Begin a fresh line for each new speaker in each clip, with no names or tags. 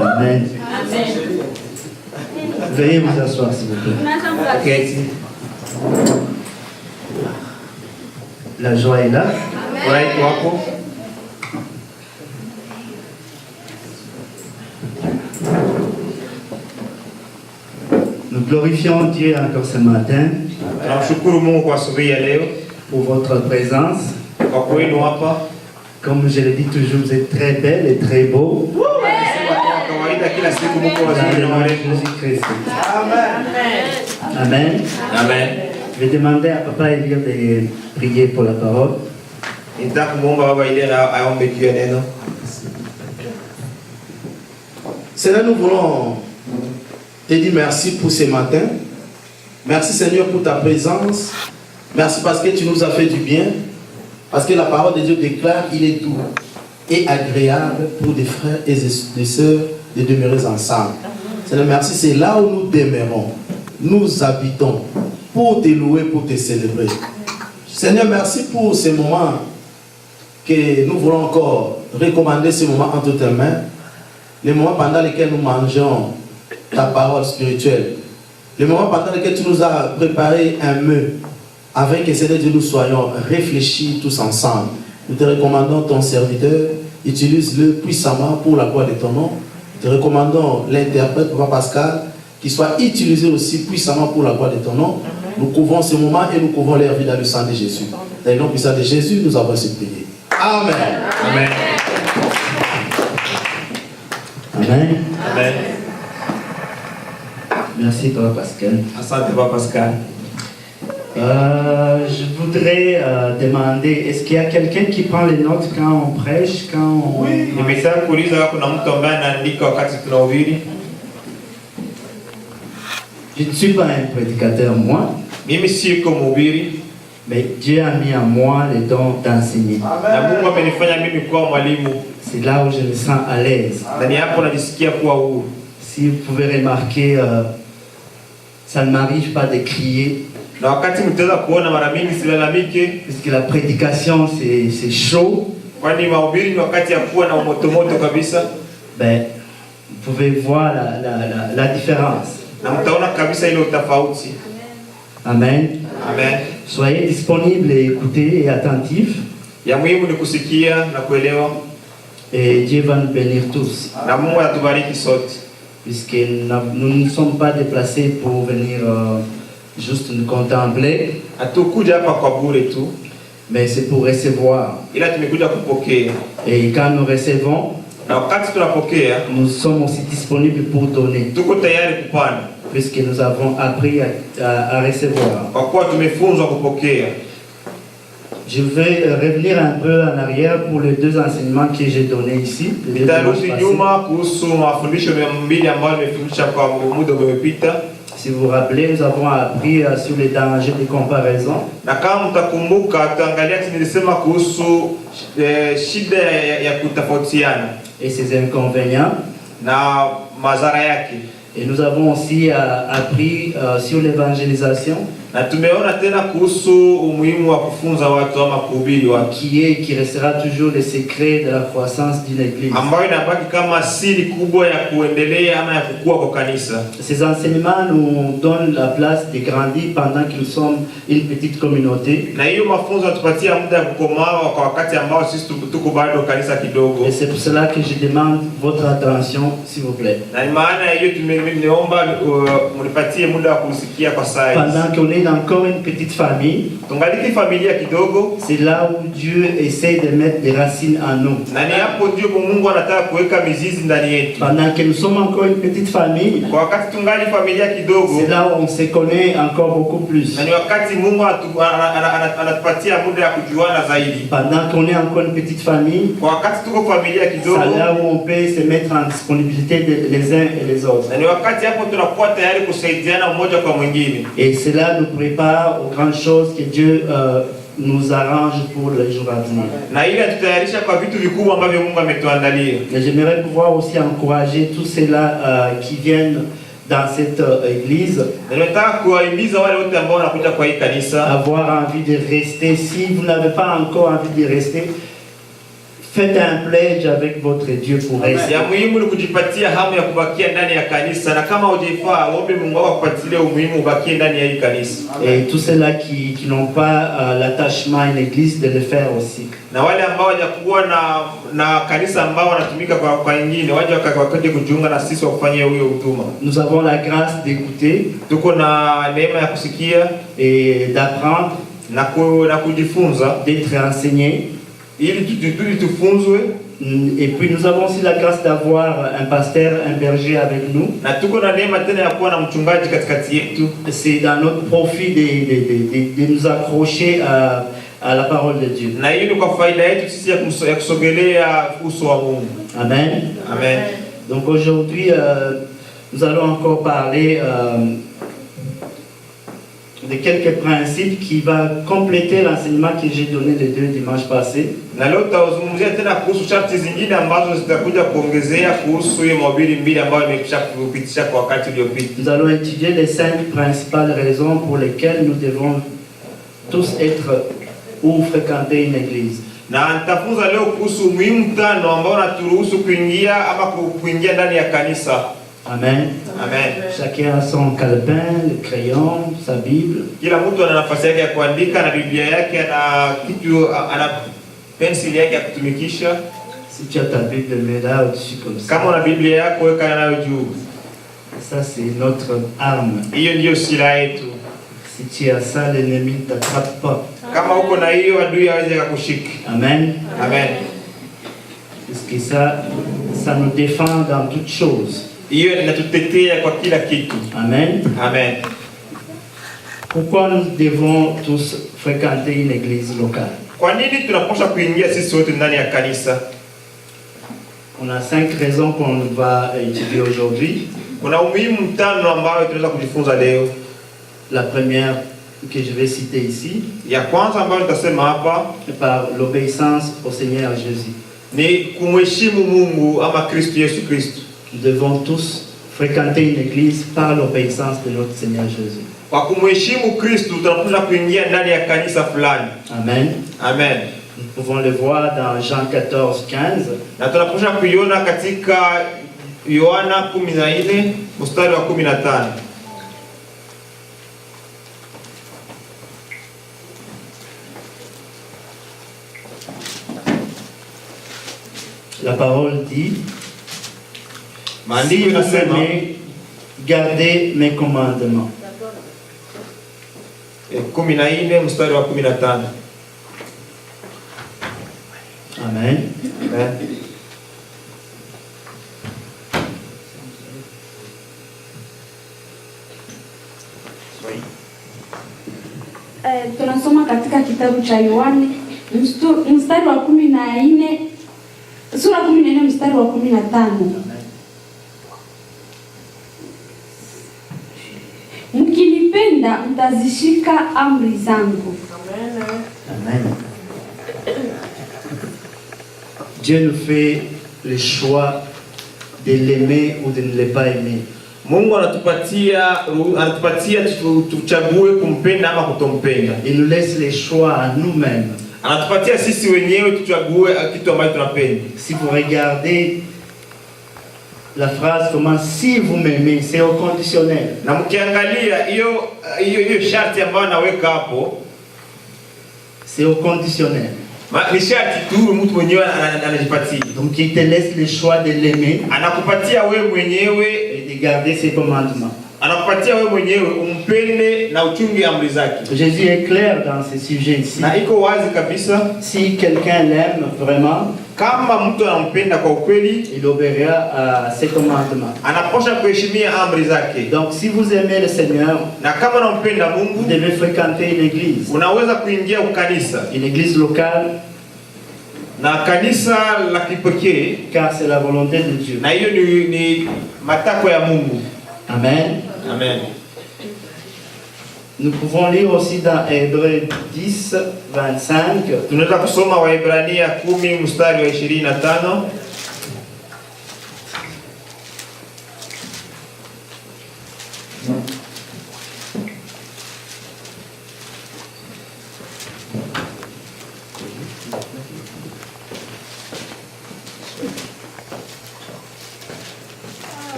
Amen. Veuillez vous asseoir, s'il vous plaît. La joie est là. Nous glorifions Dieu encore ce matin pour votre présence. Comme je le dis toujours, vous êtes très belle et très beau. Jésus-Christ. Amen.
Amen.
Je vais demander à Papa Elia de prier pour la parole.
Seigneur, nous voulons te dire merci pour ce matin. Merci Seigneur pour ta présence. Merci parce que tu nous as fait du bien. Parce que la parole de Dieu déclare qu'il est doux et agréable pour des frères et des sœurs de demeurer ensemble. Seigneur, merci. C'est là où nous demeurons. Nous habitons pour te louer, pour te célébrer. Seigneur, merci pour ce moment que nous voulons encore recommander ce moment entre tes mains. Les moments pendant lesquels nous mangeons ta parole spirituelle. Les moments pendant lesquels tu nous as préparé un menu afin que Seigneur Dieu nous soyons réfléchis tous ensemble. Nous te recommandons ton serviteur, utilise-le puissamment pour la gloire de ton nom. Nous te recommandons l'interprète, Papa Pascal, qui soit utilisé aussi puissamment pour la gloire de ton nom. Nous couvrons ce moment et nous couvrons leur vie dans le sang de Jésus. Dans le nom puissant de Jésus, nous avons supplié. Amen.
Amen.
Amen.
Amen.
Merci Papa Pascal.
Asante Papa Pascal.
Je voudrais demander, est-ce qu'il y a quelqu'un qui prend les notes quand on prêche, quand on...
Oui. Nimetaka kuuliza kuna mtu ambaye anaandika wakati tunahubiri.
Je ne suis pas un prédicateur moi.
Mimi siko mhubiri.
Mais Dieu a mis en moi le don d'enseigner.
Na Mungu amenifanya mimi kuwa mwalimu.
C'est là où je me sens à l'aise.
Ndani hapo najisikia kuwa huru.
Si vous pouvez remarquer, ça ne m'arrive pas de crier.
Na wakati mtaweza kuona mara mingi silalamike.
Parce que la prédication c'est chaud.
Kwani mahubiri ni wakati ya kuwa na moto kabisa.
Ben, vous pouvez voir la différence.
Na mtaona kabisa ile utofauti.
Amen.
Amen.
Soyez disponibles et écoutez et attentifs.
Ya muhimu ni kusikia na kuelewa.
Et Dieu va nous bénir tous.
Na Mungu atubariki sote.
Puisque nous ne sommes pas déplacés pour venir juste nous contempler.
Hatukuja hapa kwa bure tu.
Mais c'est pour recevoir.
Ila tumekuja kupokea.
Et quand nous recevons,
na wakati tunapokea,
nous sommes aussi disponibles pour donner.
Tuko tayari kupana.
Puisque nous avons appris à recevoir.
Kwa kuwa tumefunzwa kupokea.
Je vais revenir un peu en arrière pour les deux enseignements que j'ai donnés ici. Si vous vous rappelez, nous avons appris sur les dangers des comparaisons. Et ses inconvénients. Et nous avons aussi appris sur l'évangélisation.
Na tumeona tena kuhusu umuhimu wa kufunza watu ama kuhubiri watu.
Qui restera toujours le secret de la croissance d'une église.
Ambayo inabaki kama siri kubwa ya kuendelea ama ya kukua kwa kanisa.
Ces enseignements nous donnent la place de grandir pendant que nous sommes une petite communauté.
Na hiyo mafunzo yatupatia muda wa kukomaa kwa wakati ambao sisi tuko bado kanisa kidogo.
Et c'est pour cela que je demande votre attention, s'il vous plaît.
Na maana hiyo tumeomba mnipatie muda wa kusikia kwa saa.
Pendant qu'on est encore une petite famille,
c'est
là où Dieu essaie de mettre des racines en nous. Pendant que nous sommes encore une petite famille, c'est là où on se connaît encore beaucoup plus. Pendant qu'on est encore une petite famille, c'est là où on peut se mettre en disponibilité les uns et les autres. Et c'est là où nous prépare aux grandes choses que Dieu nous arrange pour les jours à venir. Et j'aimerais pouvoir aussi encourager tous ceux-là qui viennent dans cette église, avoir envie de rester. Si vous n'avez pas encore envie de rester, faites un pledge avec votre Dieu pour rester.
Ya muhimu ni kujipatia hamu ya kubakia ndani ya kanisa, na kama hujifaa ombe Mungu akupatie umuhimu ubakie ndani ya hii kanisa.
Et tous ceux-là qui n'ont pas l'attachement à une église, de le faire aussi.
Na wale ambao hawajakuwa na kanisa ambao wanatumika kwa wengine waje wakati kujiunga na sisi wa kufanya hiyo huduma.
Nous avons la grâce d'écouter,
tuko na neema ya kusikia
et d'apprendre,
na kujifunza,
d'être enseigné.
Ili tufunzwe.
Et puis nous avons aussi la grâce d'avoir un pasteur, un berger avec nous.
Na tuko na neema tena ya kuwa na mchungaji katikati yetu.
C'est dans notre profit de nous accrocher à la parole de Dieu.
Na hiyo ni kwa faida yetu sisi ya kusogelea uso wa Mungu.
Amen.
Amen.
Donc aujourd'hui nous allons encore parler de quelques principes qui va compléter l'enseignement que j'ai donné les 2 dimanches passés.
Na leo tutazungumzia tena kuhusu sharti zingine ambazo zitakuja kuongezea kuhusu hiyo mahubiri mbili ambayo nimekwisha kupitisha kwa wakati uliopita.
Nous allons étudier les 5 principales raisons pour lesquelles nous devons tous être ou fréquenter une église.
Na nitafunza leo kuhusu umuhimu 5 ambao unaturuhusu kuingia ama kuingia ndani ya kanisa.
Amen.
Amen.
Chacun a son calepin, le crayon, sa Bible.
Kila mtu ana nafasi yake ya kuandika na Biblia yake, ana kitu, ana pencil yake ya kutumikisha.
Si tu as ta Bible, mets là au-dessus comme ça.
Kama una Biblia yako weka nayo juu.
Ça c'est notre arme.
Hiyo ndio silaha yetu.
Si tu as ça, l'ennemi ne t'attrape pas.
Kama uko na hiyo adui hawezi kukushika.
Amen.
Amen.
Parce que ça nous défend dans toutes choses.
Hiyo inatutetea kwa kila kitu.
Amen.
Amen.
Pourquoi nous devons tous fréquenter une église locale?
Kwa nini tunapaswa kuingia sisi wote ndani ya kanisa?
On a 5 raisons qu'on va étudier aujourd'hui.
Kuna umuhimu 5 ambao tunaweza kujifunza leo.
La première que je vais citer ici,
ya kwanza ambayo nitasema hapa,
par l'obéissance au Seigneur Jésus.
Ni kumheshimu Mungu ama Kristo Yesu Kristo.
Nous devons tous fréquenter une église par l'obéissance de notre Seigneur Jésus.
Kwa kumheshimu Kristo tunapaswa kuingia ndani ya kanisa fulani.
Amen.
Amen.
Nous pouvons le voir dans Jean 14:15.
Na tunapaswa kuiona katika Yohana 14 mstari wa 15.
La parole dit: si vous m'aimez, gardez mes commandements.
14 mstari wa 15.
Amen.
Amen.
Tunasoma katika kitabu cha Yohana mstari wa 14, sura 14 mstari wa 15. Mkinipenda mtazishika amri zangu.
Amen. Dieu nous fait le choix de l'aimer ou de ne le pas aimer.
Mungu anatupatia tuchague kumpenda ama kutompenda.
Il nous laisse les choix à nous-mêmes.
Anatupatia sisi wenyewe tuchague kitu ambacho tunapenda.
Si vous regardez la phrase comment si vous m'aimez, c'est au conditionnel.
Na mkiangalia hiyo sharti ambayo anaweka hapo,
c'est au conditionnel.
Ni sharti tu mtu mwenyewe anajipatia.
Donc il te laisse le choix de l'aimer,
anakupatia wewe mwenyewe,
et de garder ses commandements.
Anakupatia wewe mwenyewe umpende na uchunge amri zake.
Jésus est clair dans ce sujet ici.
Na iko wazi kabisa,
si quelqu'un l'aime vraiment,
kama mtu anampenda kwa ukweli,
il obéira à ses commandements.
Anapaswa kuheshimia amri zake.
Donc si vous aimez le Seigneur,
na kama unampenda Mungu,
vous devez fréquenter une église.
Unaweza kuingia ukanisa,
une église locale,
na kanisa la kipekee,
car c'est la volonté de Dieu.
Na hiyo ni matakwa ya Mungu.
Amen.
Amen.
Nous pouvons lire aussi dans Hébreux 10, 25.
Tunaweza kusoma Waebrania 10 mstari wa 25.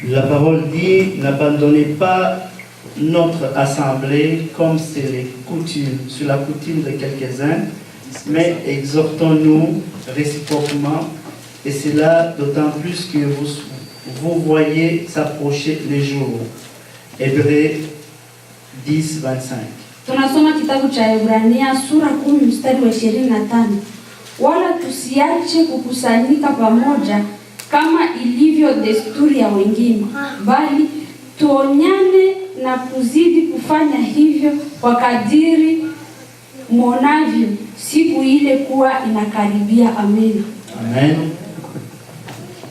La parole dit, n'abandonnez pas notre assemblée comme c'est les coutumes, sur la coutume de quelques-uns, mais exhortons-nous réciproquement, et cela d'autant plus que vous voyez s'approcher les jours. Hébreux 10, 25.
Tunasoma kitabu cha Ibrania sura 10 mstari wa 25. Wala tusiache kukusanyika pamoja kama ilivyo desturi ya wengine, bali tuonyane na kuzidi kufanya hivyo kwa kadiri mwonavyo siku ile kuwa inakaribia. Amen.
Amen.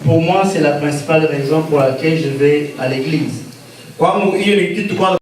Pour moi, c'est la principale raison pour laquelle je vais à l'église.